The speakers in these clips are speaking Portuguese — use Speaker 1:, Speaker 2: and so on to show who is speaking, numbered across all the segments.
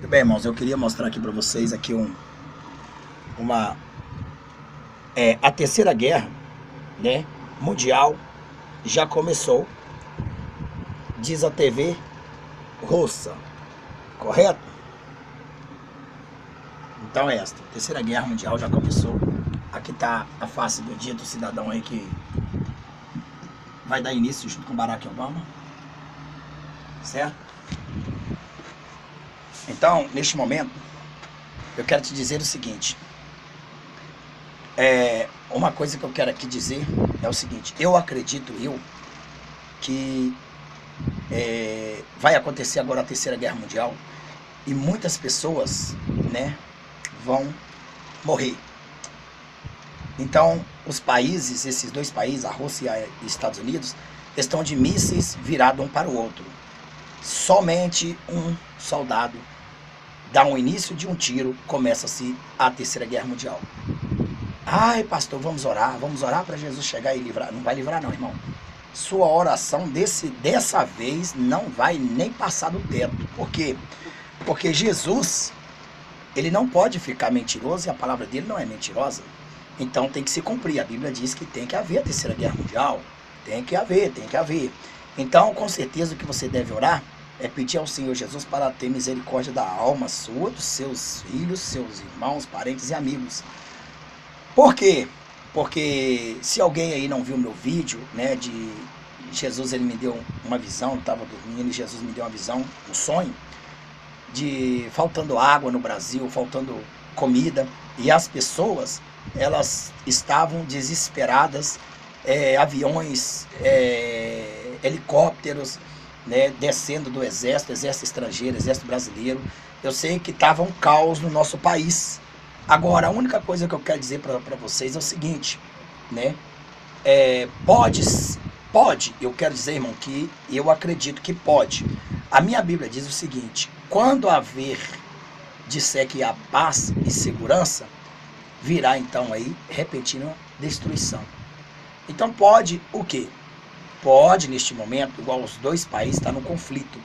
Speaker 1: Bem, irmãos, eu queria mostrar aqui para vocês aqui a terceira guerra, né, mundial já começou, diz a TV russa, correto? Então é esta, a terceira guerra mundial já começou. Aqui está a face do dito cidadão aí que vai dar início junto com Barack Obama, certo? Então, neste momento, eu quero te dizer o seguinte, uma coisa que eu quero aqui dizer é o seguinte: eu acredito que vai acontecer agora a terceira guerra mundial e muitas pessoas, né, vão morrer. Então, os países, esses dois países, a Rússia e os Estados Unidos, estão de mísseis virados um para o outro. Somente um soldado dá um início de um tiro, começa-se a terceira guerra mundial. Ai, pastor, vamos orar para Jesus chegar e livrar. Não vai livrar não, irmão. Sua oração dessa vez não vai nem passar do teto. Por quê? Porque Jesus, ele não pode ficar mentiroso e a palavra dele não é mentirosa. Então tem que se cumprir. A Bíblia diz que tem que haver a terceira guerra mundial. Tem que haver. Então, com certeza, o que você deve orar é pedir ao Senhor Jesus para ter misericórdia da alma sua, dos seus filhos, seus irmãos, parentes e amigos. Por quê? Porque se alguém aí não viu meu vídeo, né, de Jesus, ele me deu uma visão, eu estava dormindo e Jesus me deu uma visão, um sonho, de faltando água no Brasil, faltando comida, e as pessoas, elas estavam desesperadas, aviões, helicópteros, né, descendo do exército estrangeiro, exército brasileiro. Eu sei que estava um caos no nosso país. Agora, a única coisa que eu quero dizer para vocês é o seguinte, né? Pode, eu quero dizer, irmão, que eu acredito que pode. A minha Bíblia diz o seguinte: quando disser que há paz e segurança, virá então aí repentina destruição. Então pode o quê? Pode, neste momento, igual os dois países, estar no conflito.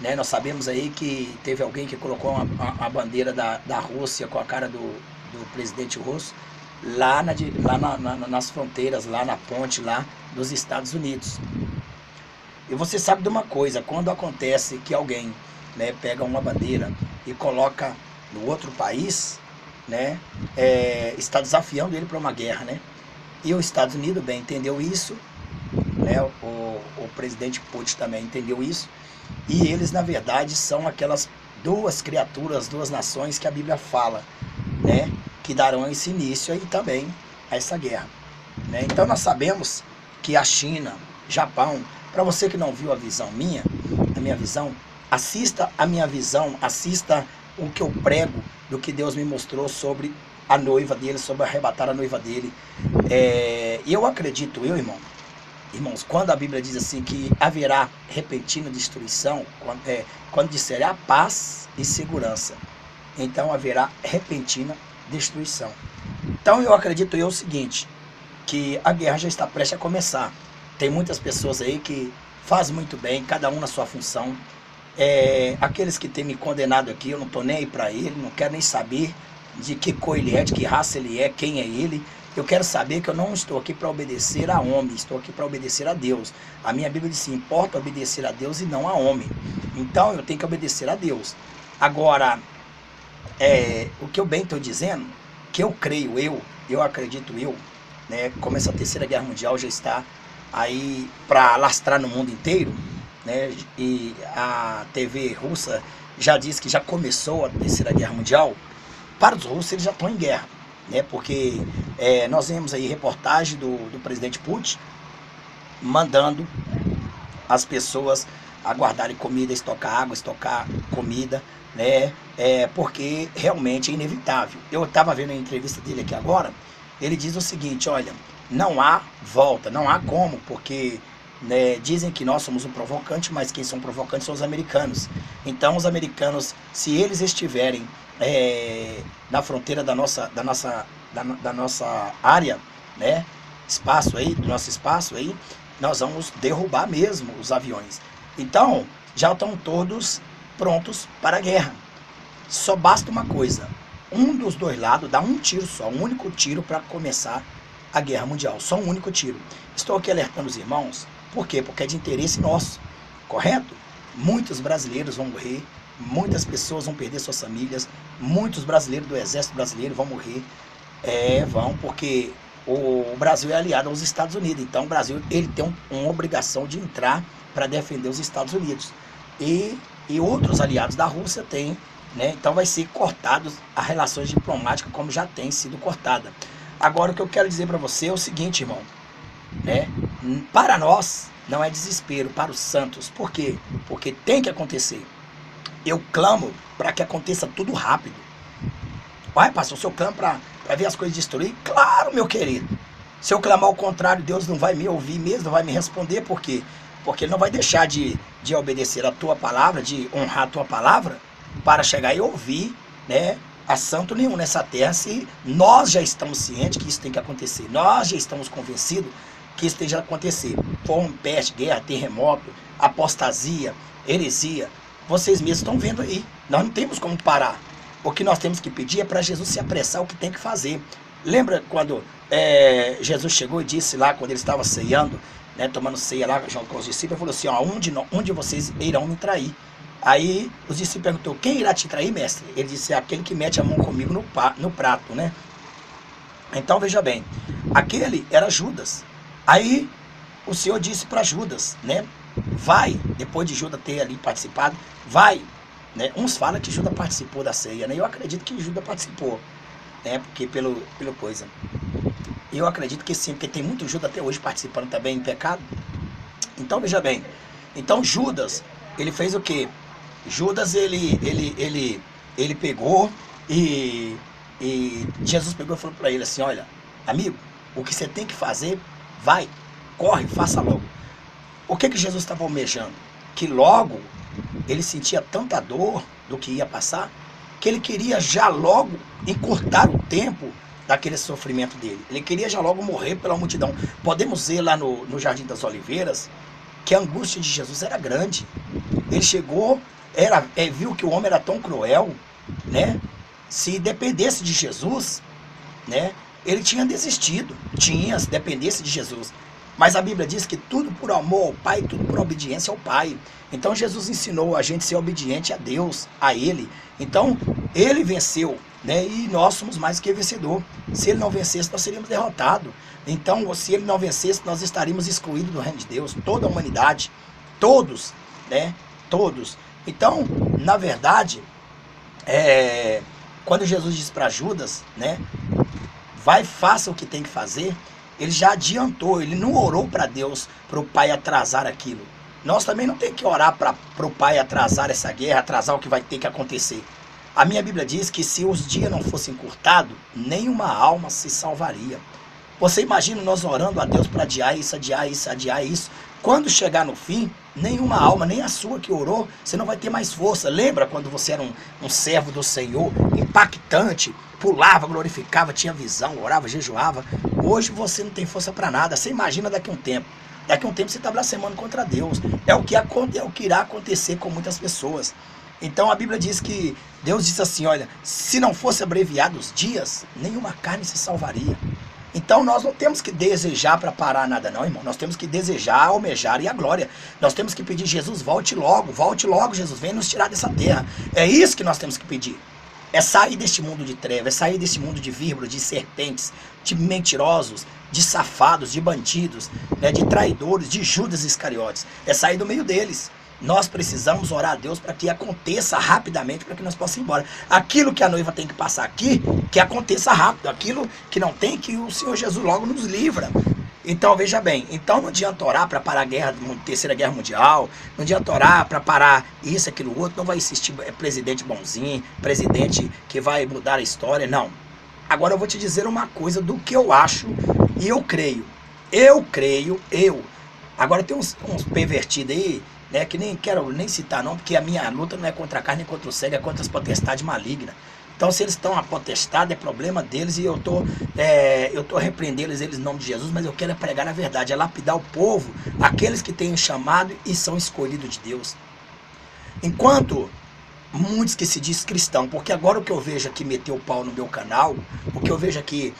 Speaker 1: Né? Nós sabemos aí que teve alguém que colocou a bandeira da Rússia com a cara do presidente russo lá nas fronteiras, lá na ponte lá dos Estados Unidos. E você sabe de uma coisa: quando acontece que alguém, né, pega uma bandeira e coloca no outro país, né, está desafiando ele para uma guerra, né? E os Estados Unidos bem entendeu isso, né? O presidente Putin também entendeu isso. E eles, na verdade, são aquelas duas criaturas, duas nações que a Bíblia fala, né, que darão esse início aí também a essa guerra. Né? Então nós sabemos que a China, Japão, para você que não viu a minha visão, assista a minha visão, assista o que eu prego, do que Deus me mostrou sobre a noiva dele, sobre arrebatar a noiva dele. E eu acredito, irmãos, quando a Bíblia diz assim que haverá repentina destruição, quando disser a paz e segurança, então haverá repentina destruição. Então eu acredito o seguinte, que a guerra já está prestes a começar. Tem muitas pessoas aí que fazem muito bem, cada um na sua função. Aqueles que têm me condenado aqui, eu não estou nem aí para ele, não quero nem saber de que cor ele é, de que raça ele é, quem é ele. Eu quero saber que eu não estou aqui para obedecer a homem, estou aqui para obedecer a Deus. A minha Bíblia diz assim: importa obedecer a Deus e não a homem. Então eu tenho que obedecer a Deus. Agora, o que eu bem estou dizendo, que eu creio, eu acredito, né, como essa terceira guerra mundial já está aí para alastrar no mundo inteiro, né, e a TV russa já diz que já começou a terceira guerra mundial. Para os russos, eles já estão em guerra. Né, porque nós vemos aí reportagem do presidente Putin mandando as pessoas aguardarem comida, estocar água, estocar comida, né, porque realmente é inevitável. Eu estava vendo a entrevista dele aqui agora, ele diz o seguinte: olha, não há volta, não há como, porque, né, dizem que nós somos um provocante, mas quem são provocantes são os americanos. Então os americanos, se eles estiverem na fronteira da nossa área, né, espaço aí, do nosso espaço aí, nós vamos derrubar mesmo os aviões. Então já estão todos prontos para a guerra. só basta uma coisa. Um dos dois lados dá um tiro só, um único tiro para começar a guerra mundial. Só um único tiro. Estou aqui alertando os irmãos. Por quê? Porque é de interesse nosso. Correto? Muitos brasileiros vão morrer. Muitas pessoas vão perder suas famílias. Muitos brasileiros do exército brasileiro vão morrer. Vão, porque o Brasil é aliado aos Estados Unidos. Então o Brasil ele tem uma obrigação de entrar para defender os Estados Unidos. E outros aliados da Rússia têm, né? Então vai ser cortado as relações diplomáticas como já tem sido cortada. Agora o que eu quero dizer para você é o seguinte, irmão, né? Para nós não é desespero, para os santos. Por quê? Porque tem que acontecer. Eu clamo para que aconteça tudo rápido. Vai, pastor, se eu clamo para ver as coisas destruir? Claro, meu querido. Se eu clamar ao contrário, Deus não vai me ouvir mesmo, não vai me responder. Por quê? Porque Ele não vai deixar de obedecer a tua palavra, de honrar a tua palavra, para chegar e ouvir, né, a santo nenhum nessa terra, se nós já estamos cientes que isso tem que acontecer. Nós já estamos convencidos que isso tem que acontecer. Fome, peste, guerra, terremoto, apostasia, heresia. Vocês mesmos estão vendo aí. Nós não temos como parar. O que nós temos que pedir é para Jesus se apressar o que tem que fazer. Lembra quando Jesus chegou e disse lá, quando ele estava ceando, né, tomando ceia lá junto com os discípulos, falou assim, ó, um de vocês irão me trair. Aí os discípulos perguntou, quem irá te trair, mestre? Ele disse, é aquele que mete a mão comigo no prato, né? Então veja bem, aquele era Judas. Aí o Senhor disse para Judas, né? Vai, depois de Judas ter ali participado, vai, né? Uns falam que Judas participou da ceia, né? Eu acredito que Judas participou, né? Porque pelo coisa. Eu acredito que sim, porque tem muito Judas até hoje participando também em pecado. Então veja bem, então Judas, ele fez o quê? Judas, ele pegou e Jesus pegou e falou para ele assim, olha, amigo, o que você tem que fazer, vai, corre, faça logo. O que Jesus estava almejando? Que logo ele sentia tanta dor do que ia passar, que ele queria já logo encurtar o tempo daquele sofrimento dele. Ele queria já logo morrer pela multidão. Podemos ver lá no Jardim das Oliveiras que a angústia de Jesus era grande. Ele chegou, viu que o homem era tão cruel, né? Se dependesse de Jesus, né? Ele tinha desistido. Se dependesse de Jesus. Mas a Bíblia diz que tudo por amor ao Pai, tudo por obediência ao Pai. Então Jesus ensinou a gente a ser obediente a Deus, a Ele. Então Ele venceu, né? E nós somos mais que vencedor. Se Ele não vencesse, nós seríamos derrotados. Então, se Ele não vencesse, nós estaríamos excluídos do reino de Deus. Toda a humanidade, todos, né? Todos. Então, na verdade, quando Jesus disse para Judas, né? Vai, faça o que tem que fazer. Ele já adiantou, ele não orou para Deus, para o Pai atrasar aquilo. Nós também não temos que orar para o Pai atrasar essa guerra, atrasar o que vai ter que acontecer. A minha Bíblia diz que se os dias não fossem encurtados, nenhuma alma se salvaria. Você imagina nós orando a Deus para adiar isso, adiar isso, adiar isso. Quando chegar no fim, nenhuma alma, nem a sua que orou, você não vai ter mais força. Lembra quando você era um servo do Senhor, impactante, pulava, glorificava, tinha visão, orava, jejuava. Hoje você não tem força para nada. Você imagina daqui a um tempo. Daqui a um tempo você está blasfemando contra Deus. É o que irá acontecer com muitas pessoas. Então a Bíblia diz que Deus disse assim, olha, se não fosse abreviado os dias, nenhuma carne se salvaria. Então nós não temos que desejar para parar nada não, irmão. Nós temos que desejar, almejar e a glória. Nós temos que pedir, Jesus, volte logo, Jesus, venha nos tirar dessa terra. É isso que nós temos que pedir. É sair deste mundo de trevas, é sair deste mundo de víboras, de serpentes, de mentirosos, de safados, de bandidos, né, de traidores, de Judas Iscariotes. É sair do meio deles. Nós precisamos orar a Deus para que aconteça rapidamente, para que nós possamos ir embora. Aquilo que a noiva tem que passar aqui, que aconteça rápido. Aquilo que não tem, que o Senhor Jesus logo nos livra. Então, veja bem, então não adianta orar para parar a guerra, terceira guerra mundial, não adianta orar para parar isso, aquilo, outro, não vai existir presidente bonzinho, presidente que vai mudar a história, não. Agora eu vou te dizer uma coisa do que eu acho e eu creio. Agora tem uns pervertidos aí, né, que nem quero nem citar não, porque a minha luta não é contra a carne nem contra o sangue, é contra as potestades malignas. Então se eles estão apotestados, é problema deles e eu tô repreendendo eles em nome de Jesus, mas eu quero pregar a verdade, é lapidar o povo, aqueles que têm chamado e são escolhidos de Deus. Enquanto muitos que se diz cristão, porque agora o que eu vejo aqui meter o pau no meu canal, o que eu vejo aqui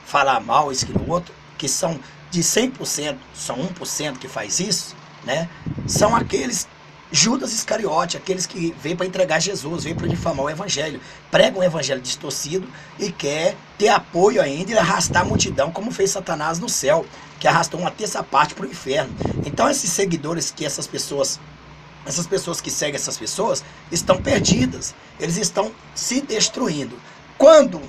Speaker 1: falar mal, isso que no outro, que são de 100%, são 1% que faz isso, né? São aqueles Judas Iscariote, aqueles que veio para entregar Jesus, veio para difamar o evangelho, pregam um evangelho distorcido e quer ter apoio ainda e arrastar a multidão, como fez Satanás no céu, que arrastou uma terça parte para o inferno. Então esses seguidores que essas pessoas que seguem essas pessoas estão perdidas, eles estão se destruindo. Quando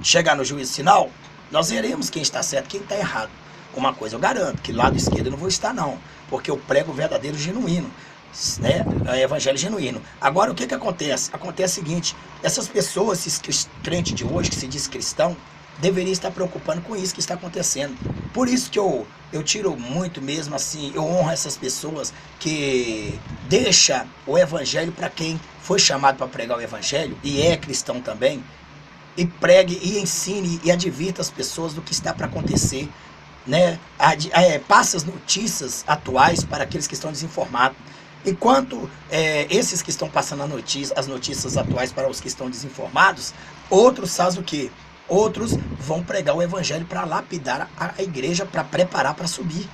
Speaker 1: chegar no juízo final, nós veremos quem está certo e quem está errado. Uma coisa eu garanto, que lado esquerdo eu não vou estar não, porque eu prego o verdadeiro genuíno, né? É evangelho genuíno. Agora o que acontece? Acontece o seguinte, essas pessoas, esses crentes de hoje que se diz cristão, deveriam estar preocupando com isso que está acontecendo. Por isso que eu tiro muito mesmo assim, eu honro essas pessoas que deixam o evangelho para quem foi chamado para pregar o evangelho e é cristão também, e pregue e ensine e advirta as pessoas do que está para acontecer, né? Passa as notícias atuais para aqueles que estão desinformados. Enquanto esses que estão passando as notícias atuais para os que estão desinformados, outros fazem o quê? Outros vão pregar o evangelho para lapidar a igreja, para preparar para subir.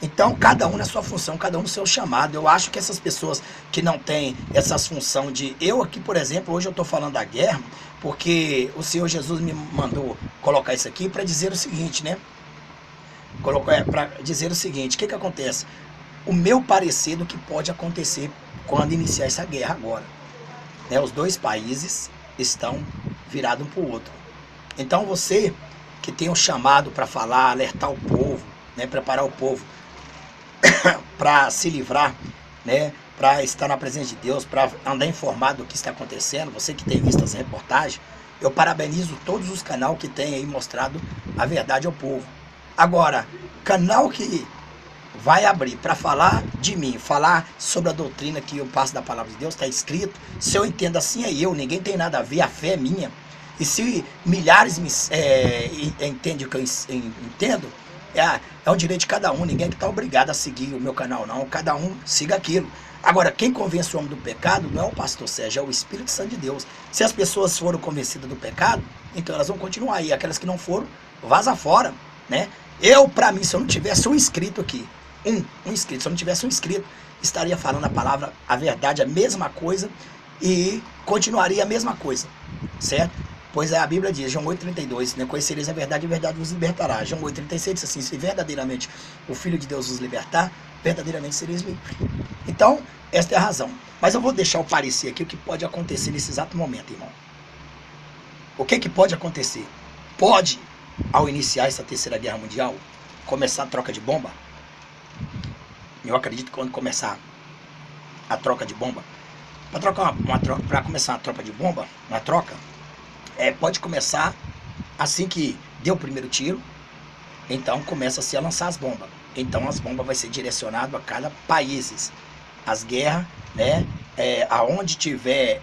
Speaker 1: Então, cada um na sua função, cada um no seu chamado. Eu acho que essas pessoas que não têm essas funções de... Eu aqui, por exemplo, hoje eu estou falando da guerra, porque o Senhor Jesus me mandou colocar isso aqui para dizer o seguinte, né? Para dizer o seguinte, o que acontece? O meu parecer do que pode acontecer quando iniciar essa guerra agora, né? Os dois países estão virados um para o outro. Então você que tem um chamado para falar, alertar o povo, né? Preparar o povo para se livrar, né? Para estar na presença de Deus, para andar informado do que está acontecendo, você que tem visto as reportagens, eu parabenizo todos os canais que têm aí mostrado a verdade ao povo. Agora, canal que vai abrir para falar de mim, falar sobre a doutrina que eu passo da palavra de Deus, está escrito, se eu entendo assim é eu, ninguém tem nada a ver, a fé é minha. E se milhares entendem o que eu entendo, é um direito de cada um, ninguém que está obrigado a seguir o meu canal não, cada um siga aquilo. Agora, quem convence o homem do pecado não é o pastor Sérgio, é o Espírito Santo de Deus. Se as pessoas foram convencidas do pecado, então elas vão continuar aí, aquelas que não foram, vaza fora, né? Para mim, se eu não tivesse um inscrito aqui, um inscrito, se eu não tivesse um inscrito, estaria falando a palavra, a verdade, a mesma coisa e continuaria a mesma coisa, certo? Pois a Bíblia diz, João 8,32, né? Conhecereis a verdade vos libertará. João 8,36 diz assim, se verdadeiramente o Filho de Deus vos libertar, verdadeiramente sereis livres. Então, esta é a razão. Mas eu vou deixar o parecer aqui o que pode acontecer nesse exato momento, irmão. O que pode acontecer? Pode, ao iniciar essa terceira guerra mundial, começar a troca de bomba. Eu acredito que quando começar a troca de bomba, para começar a troca de bomba, uma troca, pode começar assim que deu o primeiro tiro, então começa-se a lançar as bombas. Então as bombas vai ser direcionado a cada país. As guerras, né? Aonde tiver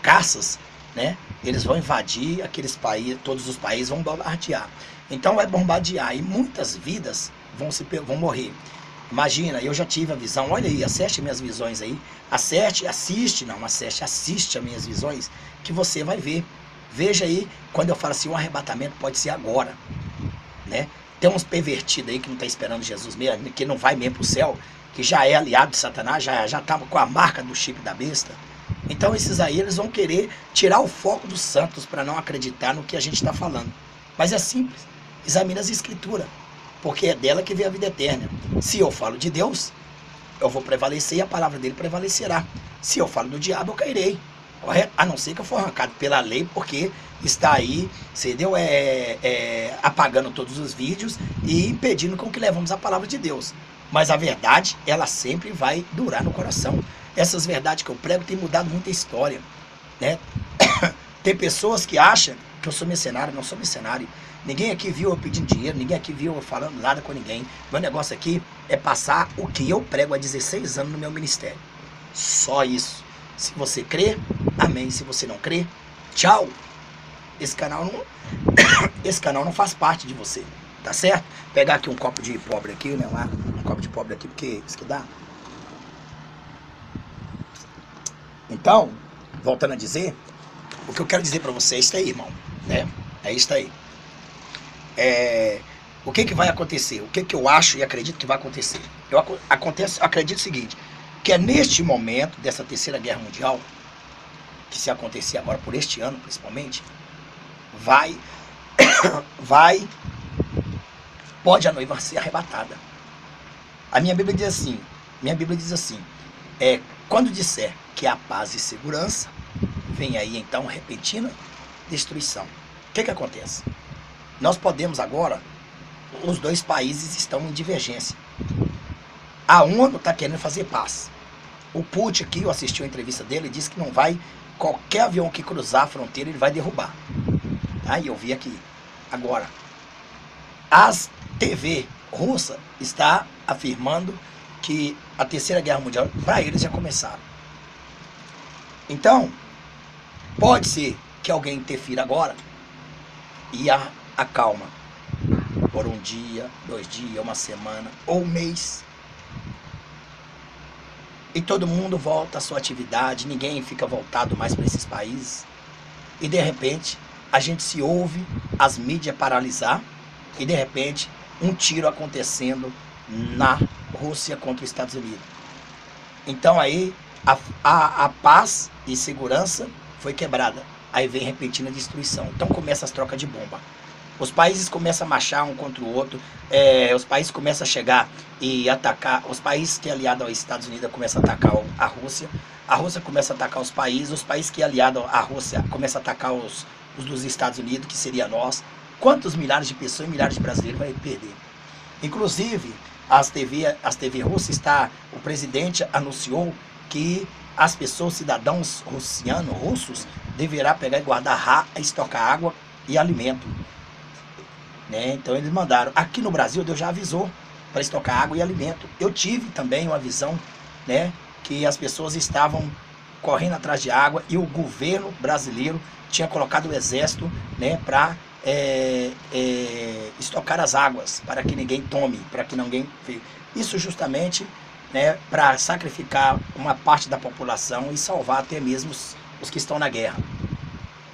Speaker 1: caças, né? Eles vão invadir aqueles países, todos os países vão bombardear. Então vai bombardear e muitas vidas vão morrer. Imagina, eu já tive a visão, olha aí, acerte minhas visões aí, assiste as minhas visões, que você vai ver. Veja aí, quando eu falo assim, o arrebatamento pode ser agora, né? Tem uns pervertidos aí que não está esperando Jesus mesmo, que não vai mesmo para o céu, que já é aliado de Satanás, já está com a marca do chip da besta. Então esses aí, eles vão querer tirar o foco dos santos para não acreditar no que a gente está falando. Mas é simples, examina as escrituras, porque é dela que vem a vida eterna. Se eu falo de Deus, eu vou prevalecer e a palavra dele prevalecerá. Se eu falo do diabo, eu cairei. Correto? A não ser que eu for arrancado pela lei, porque está aí, entendeu? Apagando todos os vídeos e impedindo com que levamos a palavra de Deus. Mas a verdade, ela sempre vai durar no coração. Essas verdades que eu prego têm mudado muita história, né? Tem pessoas que acham que eu sou mercenário, não sou mercenário. Ninguém aqui viu eu pedindo dinheiro, ninguém aqui viu eu falando nada com ninguém. Meu negócio aqui é passar o que eu prego há 16 anos no meu ministério. Só isso. Se você crê, amém. Se você não crê, tchau. Esse canal não faz parte de você, tá certo? Pegar aqui um copo de pobre aqui, né? Um copo de pobre aqui, porque isso que dá. Então, voltando a dizer, o que eu quero dizer para você é isso aí, irmão, né? É isso aí. O que vai acontecer? O que eu acho e acredito que vai acontecer? Acredito o seguinte, que é neste momento dessa terceira guerra mundial, que se acontecer agora por este ano principalmente, pode a noiva ser arrebatada. A minha Bíblia diz assim, quando disser que há paz e segurança, vem aí então repentina destruição. O que acontece? Nós podemos agora, os dois países estão em divergência. A ONU está querendo fazer paz. O Putin aqui, eu assisti a entrevista dele, disse que não vai, qualquer avião que cruzar a fronteira, ele vai derrubar. Aí eu vi aqui. Agora, as TV russa está afirmando que a terceira guerra mundial, para eles, já começaram. Então, pode ser que alguém interfira agora e acalma por um dia, 2 dias, uma semana ou um mês. E todo mundo volta à sua atividade, ninguém fica voltado mais para esses países. E de repente, a gente se ouve as mídias paralisar e de repente, um tiro acontecendo na Rússia contra os Estados Unidos. Então aí, a paz e segurança foi quebrada. Aí vem repentina destruição. Então começa as trocas de bomba. Os países começam a marchar um contra o outro, os países começam a chegar e atacar, os países que é aliado aos Estados Unidos começam a atacar a Rússia começa a atacar os países que é aliado à Rússia começam a atacar os dos Estados Unidos, que seria nós. Quantos milhares de pessoas e milhares de brasileiros vai perder? Inclusive, as TV russas, o presidente anunciou que as pessoas, cidadãos russos, deverá pegar e guardar, estocar água e alimento. Né? Então eles mandaram. Aqui no Brasil, Deus já avisou para estocar água e alimento. Eu tive também uma visão, né, que as pessoas estavam correndo atrás de água e o governo brasileiro tinha colocado o exército, né, para estocar as águas, para que ninguém tome, para que ninguém... Isso justamente, né, para sacrificar uma parte da população e salvar até mesmo os que estão na guerra.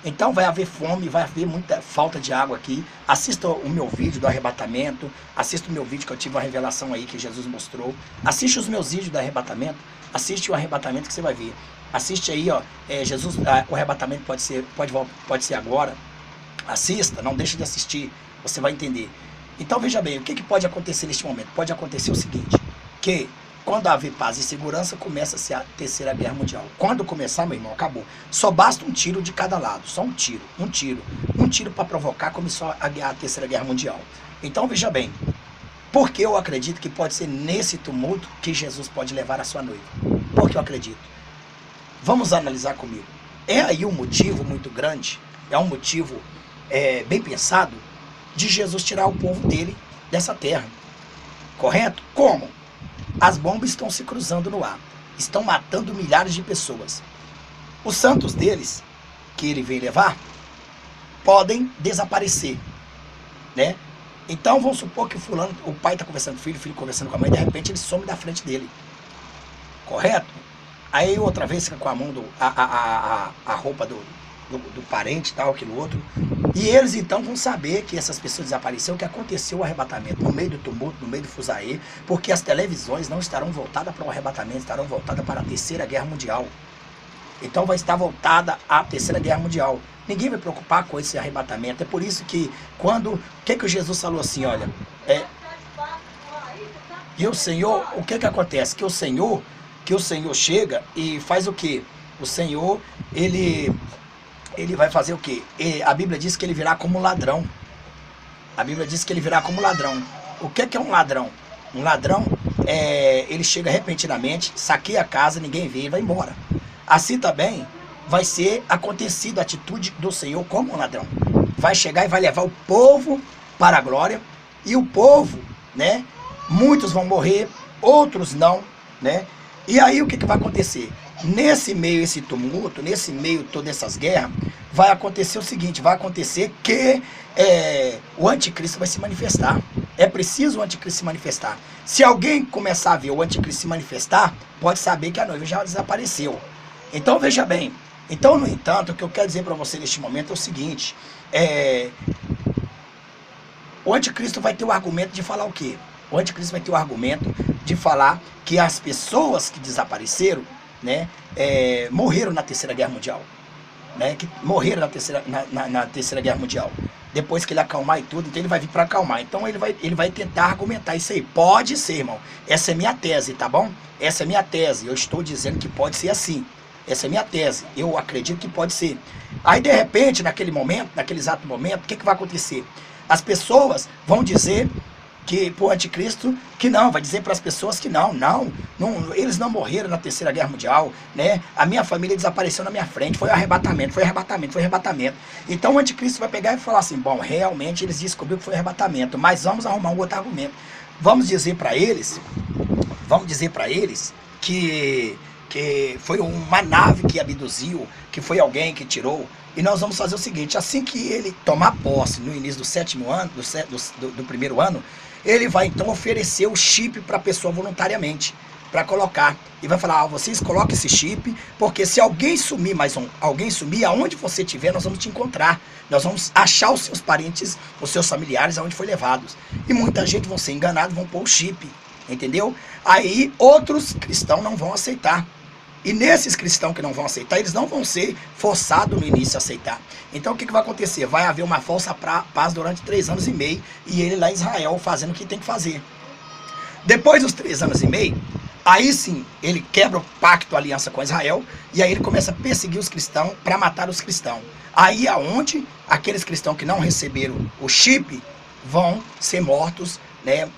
Speaker 1: Então vai haver fome, vai haver muita falta de água aqui. Assista o meu vídeo do arrebatamento, assista o meu vídeo que eu tive uma revelação aí que Jesus mostrou. Assiste os meus vídeos do arrebatamento, assiste o arrebatamento que você vai ver. Assiste aí, ó, o arrebatamento pode ser agora. Assista, não deixe de assistir, você vai entender. Então veja bem, o que pode acontecer neste momento? Pode acontecer o seguinte, que quando haver paz e segurança, começa-se a terceira guerra mundial. Quando começar, meu irmão, acabou. Só basta um tiro de cada lado, só um tiro para provocar, começou a terceira guerra mundial. Então veja bem, porque eu acredito que pode ser nesse tumulto que Jesus pode levar a sua noiva. Porque eu acredito. Vamos analisar comigo. É aí um motivo muito grande, é um motivo bem pensado, de Jesus tirar o povo dele dessa terra. Correto? Como? As bombas estão se cruzando no ar, estão matando milhares de pessoas. Os santos deles, que ele vem levar, podem desaparecer, né? Então vamos supor que o pai está conversando com o filho conversando com a mãe, de repente ele some da frente dele. Correto? Aí outra vez fica com a mão, a roupa do parente, tal, aquilo outro. E eles então vão saber que essas pessoas desapareceram, que aconteceu o arrebatamento no meio do tumulto, no meio do fuzaê, porque as televisões não estarão voltadas para o arrebatamento, estarão voltadas para a terceira guerra mundial. Então vai estar voltada à terceira guerra mundial. Ninguém vai preocupar com esse arrebatamento. É por isso que o que Jesus falou assim, olha, e o Senhor, o que acontece? Que o Senhor chega e faz o quê? O Senhor, ele vai fazer o quê? A Bíblia diz que ele virá como ladrão. A Bíblia diz que ele virá como ladrão. O que é um ladrão? Um ladrão, ele chega repentinamente, saqueia a casa, ninguém vê e vai embora. Assim também vai ser acontecido a atitude do Senhor como um ladrão. Vai chegar e vai levar o povo para a glória. E o povo, né? Muitos vão morrer, outros não, né? E aí o que vai acontecer? Nesse meio, esse tumulto, nesse meio, todas essas guerras, vai acontecer o seguinte, vai acontecer que o anticristo vai se manifestar. É preciso o anticristo se manifestar. Se alguém começar a ver o anticristo se manifestar, pode saber que a noiva já desapareceu. Então veja bem, então no entanto, o que eu quero dizer para você neste momento é o seguinte, o anticristo vai ter o argumento de falar o quê? O anticristo vai ter o argumento de falar que as pessoas que desapareceram, né, morreram na Terceira Guerra Mundial. Né, que morreram na terceira Guerra Mundial. Depois que ele acalmar e tudo, então ele vai vir para acalmar. Então ele vai tentar argumentar isso aí. Pode ser, irmão. Essa é minha tese, tá bom? Essa é minha tese. Eu estou dizendo que pode ser assim. Essa é minha tese. Eu acredito que pode ser. Aí, de repente, naquele momento, naquele exato momento, o que vai acontecer? As pessoas vão dizer que pro anticristo que não, vai dizer para as pessoas que não, eles não morreram na Terceira Guerra Mundial, né? A minha família desapareceu na minha frente, foi arrebatamento. Então o anticristo vai pegar e falar assim, bom, realmente eles descobriram que foi arrebatamento, mas vamos arrumar um outro argumento. Vamos dizer para eles que foi uma nave que abduziu, que foi alguém que tirou. E nós vamos fazer o seguinte, assim que ele tomar posse no início do sétimo ano, do primeiro ano, ele vai então oferecer o chip para a pessoa voluntariamente, para colocar. E vai falar, vocês coloquem esse chip, porque se alguém sumir, alguém sumir, aonde você estiver, nós vamos te encontrar. Nós vamos achar os seus parentes, os seus familiares, aonde foi levados. E muita gente vão ser enganados, vão pôr o chip, entendeu? Aí outros cristãos não vão aceitar. E nesses cristãos que não vão aceitar, eles não vão ser forçados no início a aceitar. Então o que vai acontecer? Vai haver uma falsa paz durante 3 anos e meio, e ele lá em Israel fazendo o que tem que fazer. Depois dos 3 anos e meio, aí sim, ele quebra o pacto, a aliança com Israel, e aí ele começa a perseguir os cristãos para matar os cristãos. Aí aonde aqueles cristãos que não receberam o chip vão ser mortos, né,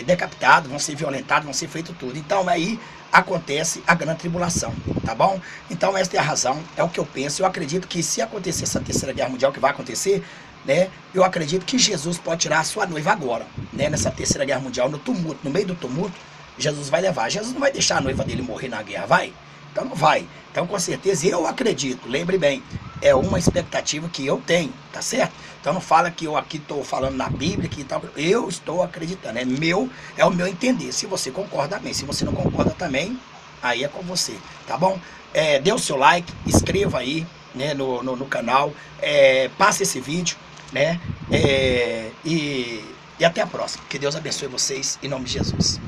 Speaker 1: decapitados, vão ser violentados, vão ser feito tudo. Então aí acontece a grande tribulação, tá bom? Então esta é a razão, é o que eu penso. Eu acredito que se acontecer essa Terceira Guerra Mundial, que vai acontecer, né, eu acredito que Jesus pode tirar a sua noiva agora, né, nessa Terceira Guerra Mundial, no tumulto, no meio do tumulto, Jesus vai levar. Jesus não vai deixar a noiva dele morrer na guerra, vai? Então não vai. Então com certeza eu acredito, lembre bem, é uma expectativa que eu tenho, tá certo? Então não fala que eu aqui estou falando na Bíblia, que tal, eu estou acreditando, é o meu entender. Se você concorda, bem. Se você não concorda também, aí é com você, tá bom? Dê o seu like, inscreva aí, né, no canal, passe esse vídeo, né, e até a próxima. Que Deus abençoe vocês, em nome de Jesus.